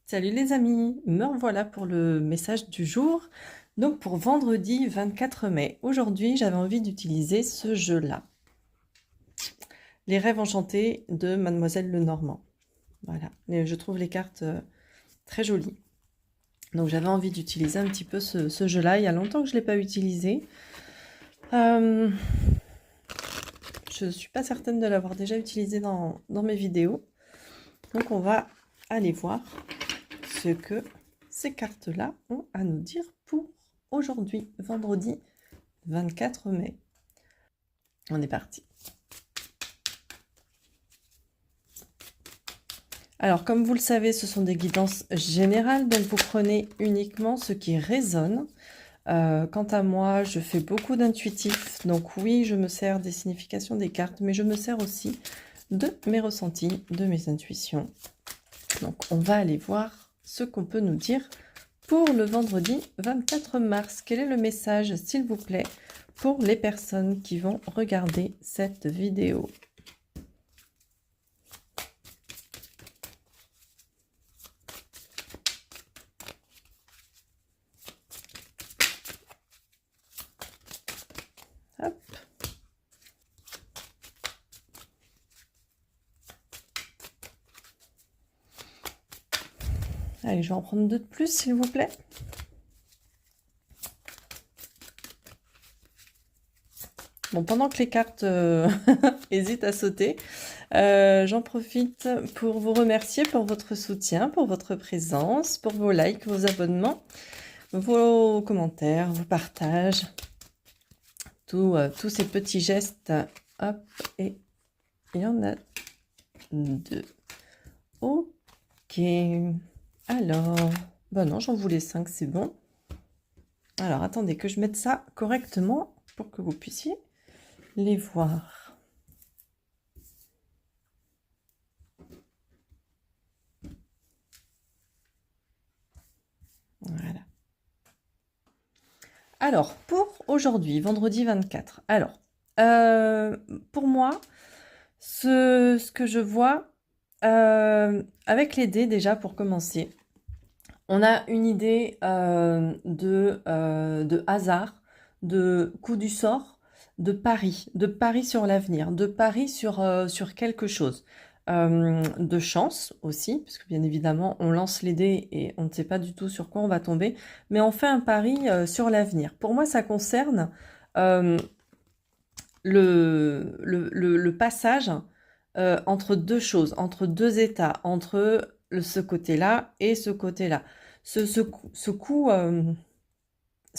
Salut les amis, me revoilà pour le message du jour. Donc pour vendredi 24 mai, aujourd'hui j'avais envie d'utiliser ce jeu-là. Les rêves enchantés de Mademoiselle Lenormand. Voilà, je trouve les cartes très jolies. Donc j'avais envie d'utiliser un petit peu ce jeu-là. Il y a longtemps que je ne l'ai pas utilisé. Je ne suis pas certaine de l'avoir déjà utilisé dans mes vidéos. Donc on va aller voir ce que ces cartes-là ont à nous dire pour aujourd'hui, vendredi 24 mai. On est parti. Alors, comme vous le savez, ce sont des guidances générales, donc vous prenez uniquement ce qui résonne. Quant à moi, je fais beaucoup d'intuitif, donc oui, je me sers des significations des cartes, mais je me sers aussi de mes ressentis, de mes intuitions. Donc, on va aller voir ce qu'on peut nous dire pour le vendredi 24 mars. Quel est le message, s'il vous plaît, pour les personnes qui vont regarder cette vidéo? Hop. Allez, je vais en prendre deux de plus, s'il vous plaît. Bon, pendant que les cartes hésitent à sauter, j'en profite pour vous remercier pour votre soutien, pour votre présence, pour vos likes, vos abonnements, vos commentaires, vos partages, tous ces petits gestes. Hop, et il y en a deux. Ok. Alors, bah non, j'en voulais 5, c'est bon. Alors, attendez que je mette ça correctement pour que vous puissiez les voir. Voilà. Alors, pour aujourd'hui, vendredi 24. Alors, pour moi, ce que je vois, avec les dés déjà pour commencer, on a une idée de hasard, de coup du sort, de pari sur l'avenir, de pari sur quelque chose. De chance aussi, parce que bien évidemment, on lance les dés et on ne sait pas du tout sur quoi on va tomber, mais on fait un pari sur l'avenir. Pour moi, ça concerne euh, le passage entre deux choses, entre deux états, entre ce côté-là et ce côté-là. Ce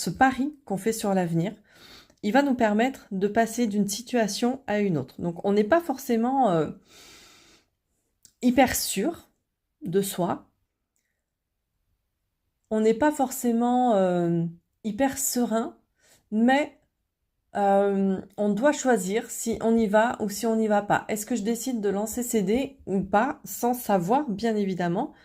pari qu'on fait sur l'avenir, il va nous permettre de passer d'une situation à une autre. Donc on n'est pas forcément hyper sûr de soi, on n'est pas forcément hyper serein, mais on doit choisir si on y va ou si on n'y va pas. Est-ce que je décide de lancer ces dés ou pas, sans savoir, bien évidemment,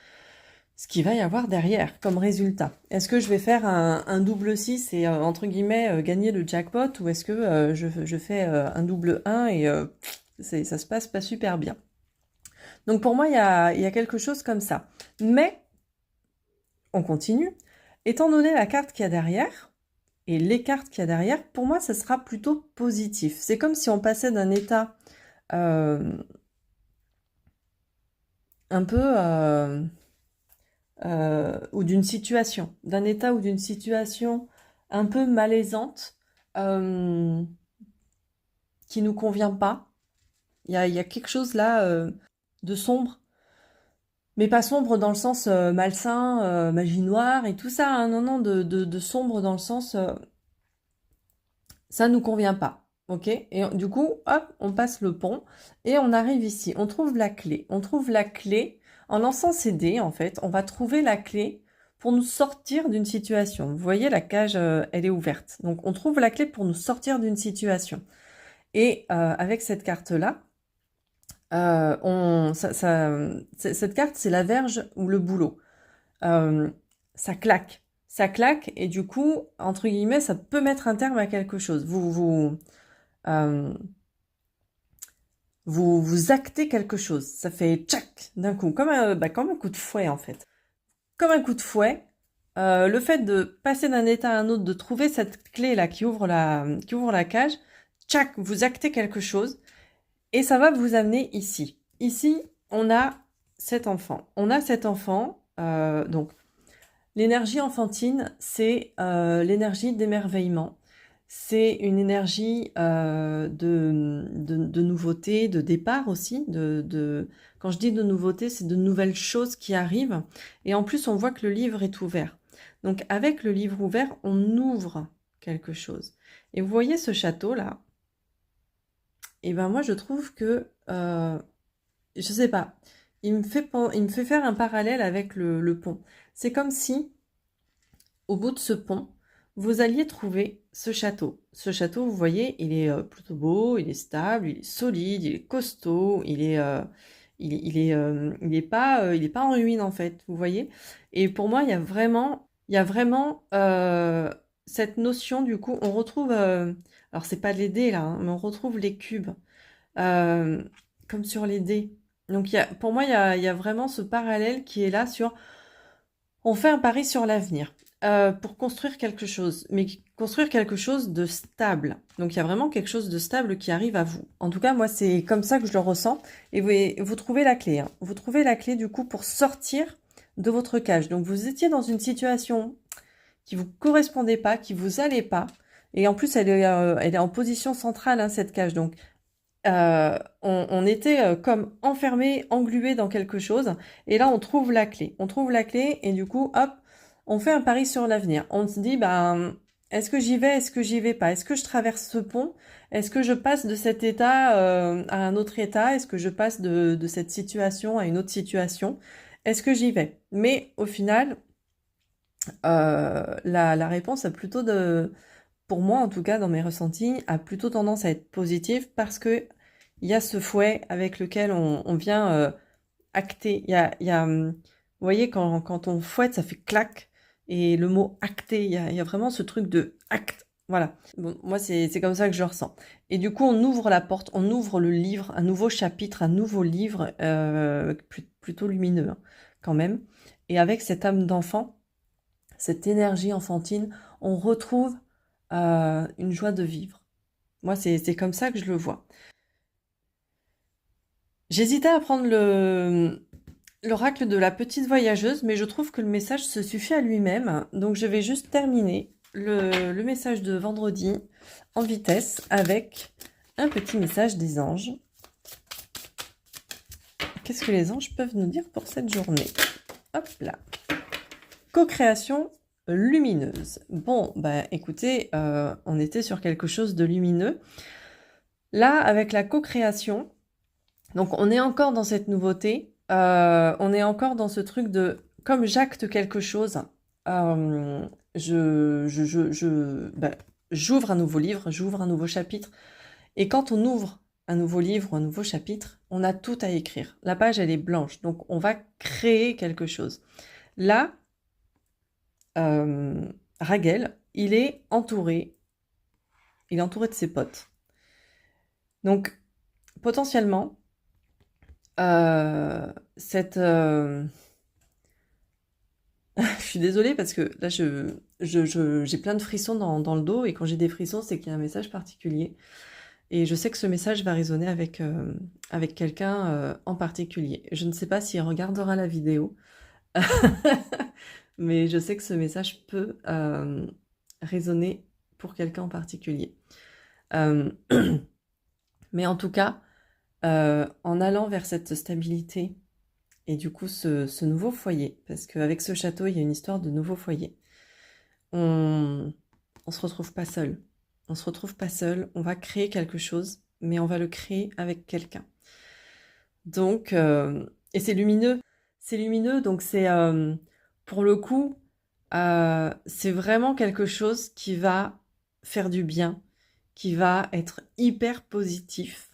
ce qu'il va y avoir derrière comme résultat? Est-ce que je vais faire un double 6 et, entre guillemets, gagner le jackpot, ou est-ce que je fais un double 1 et ça se passe pas super bien? Donc pour moi, il y a quelque chose comme ça. Mais, on continue. Étant donné la carte qu'il y a derrière, et les cartes qu'il y a derrière, pour moi, ça sera plutôt positif. C'est comme si on passait d'un état un peu ou d'une situation, d'un état ou d'une situation un peu malaisante qui nous convient pas. Il y a quelque chose là de sombre, mais pas sombre dans le sens malsain, magie noire et tout ça, hein. Non, non, de sombre dans le sens ça nous convient pas. Ok? Et du coup, hop, on passe le pont et on arrive ici. On trouve la clé. On trouve la clé en lançant ces dés, en fait. On va trouver la clé pour nous sortir d'une situation. Vous voyez, la cage, elle est ouverte. Donc, on trouve la clé pour nous sortir d'une situation. Et avec cette carte-là, cette carte, c'est la verge ou le bouleau. Euh, Ça claque. Ça claque et du coup, entre guillemets, ça peut mettre un terme à quelque chose. Euh, vous actez quelque chose. Ça fait tchac d'un coup, comme un coup de fouet en fait. comme un coup de fouet, le fait de passer d'un état à un autre, de trouver cette clé-là qui ouvre la cage, tchac, vous actez quelque chose et ça va vous amener ici. Ici, on a cet enfant. On a cet enfant, donc l'énergie enfantine, c'est l'énergie d'émerveillement. C'est une énergie de nouveauté, de départ aussi. Quand je dis de nouveauté, c'est de nouvelles choses qui arrivent. Et en plus, on voit que le livre est ouvert. Donc avec le livre ouvert, on ouvre quelque chose. Et vous voyez ce château-là? Et ben moi, je trouve que, je sais pas, il me fait faire un parallèle avec le pont. C'est comme si au bout de ce pont, vous alliez trouver ce château. Ce château, vous voyez, il est plutôt beau, il est stable, il est solide, il est costaud, il est pas en ruine en fait, vous voyez. Et pour moi, il y a vraiment cette notion du coup, on retrouve, alors c'est pas les dés là, hein, mais on retrouve les cubes euh, comme sur les dés. Donc pour moi, il y a vraiment ce parallèle qui est là sur on fait un pari sur l'avenir pour construire quelque chose, mais construire quelque chose de stable. Donc il y a vraiment quelque chose de stable qui arrive à vous. En tout cas, moi, c'est comme ça que je le ressens. Et vous trouvez la clé. Hein. Vous trouvez la clé du coup pour sortir de votre cage. Donc vous étiez dans une situation qui vous correspondait pas, qui vous allait pas. Et en plus, elle est en position centrale, hein, cette cage. Donc on était comme enfermé, englué dans quelque chose, et là on trouve la clé. On trouve la clé, et du coup, hop, on fait un pari sur l'avenir. On se dit, ben, est-ce que j'y vais, est-ce que j'y vais pas? Est-ce que je traverse ce pont? Est-ce que je passe de cet état à un autre état? Est-ce que je passe de cette situation à une autre situation? Est-ce que j'y vais? Mais au final, la réponse a plutôt pour moi en tout cas, dans mes ressentis, a plutôt tendance à être positive parce que il y a ce fouet avec lequel on vient acter. Vous voyez, quand on fouette, ça fait clac. Et le mot acter, il y a vraiment ce truc de acte. Voilà. Bon, moi, c'est comme ça que je ressens. Et du coup, on ouvre la porte, on ouvre le livre, un nouveau chapitre, un nouveau livre, plutôt lumineux, hein, quand même. Et avec cette âme d'enfant, cette énergie enfantine, on retrouve une joie de vivre. Moi, c'est comme ça que je le vois. J'hésitais à prendre l'oracle de la petite voyageuse, mais je trouve que le message se suffit à lui-même. Donc je vais juste terminer le message de vendredi en vitesse avec un petit message des anges. Qu'est-ce que les anges peuvent nous dire pour cette journée? Hop là. Co-création lumineuse. Bon, bah écoutez, on était sur quelque chose de lumineux. Là, avec la co-création, donc on est encore dans cette nouveauté, on est encore dans ce truc de, comme j'acte quelque chose, j'ouvre un nouveau livre, j'ouvre un nouveau chapitre, et quand on ouvre un nouveau livre, un nouveau chapitre, on a tout à écrire. La page, elle est blanche, donc on va créer quelque chose. Là, Raguel, il est entouré de ses potes. Donc, potentiellement, cette... je suis désolée parce que là, j'ai plein de frissons dans le dos, et quand j'ai des frissons, c'est qu'il y a un message particulier. Et je sais que ce message va résonner avec quelqu'un en particulier. Je ne sais pas s'il regardera la vidéo, mais je sais que ce message peut résonner pour quelqu'un en particulier. Mais en tout cas, en allant vers cette stabilité et du coup ce nouveau foyer, parce qu'avec ce château, il y a une histoire de nouveau foyer, on se retrouve pas seul. On se retrouve pas seul, on va créer quelque chose, mais on va le créer avec quelqu'un. Donc, et c'est lumineux. C'est lumineux, donc c'est, pour le coup, c'est vraiment quelque chose qui va faire du bien, qui va être hyper positif.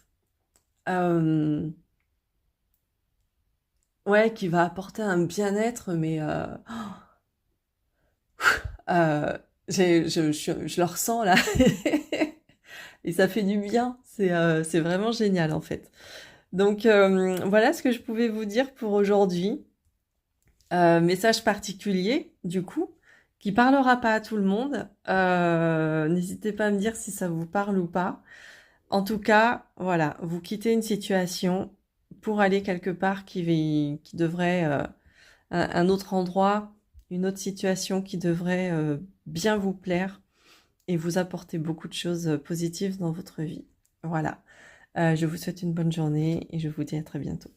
Ouais, qui va apporter un bien-être, mais euh, je le ressens là. Et ça fait du bien. C'est vraiment génial en fait. Donc voilà ce que je pouvais vous dire pour aujourd'hui. Message particulier, du coup, qui parlera pas à tout le monde. N'hésitez pas à me dire si ça vous parle ou pas. En tout cas, voilà, vous quittez une situation pour aller quelque part qui devrait, un autre endroit, une autre situation qui devrait bien vous plaire et vous apporter beaucoup de choses positives dans votre vie. Voilà. Je vous souhaite une bonne journée et je vous dis à très bientôt.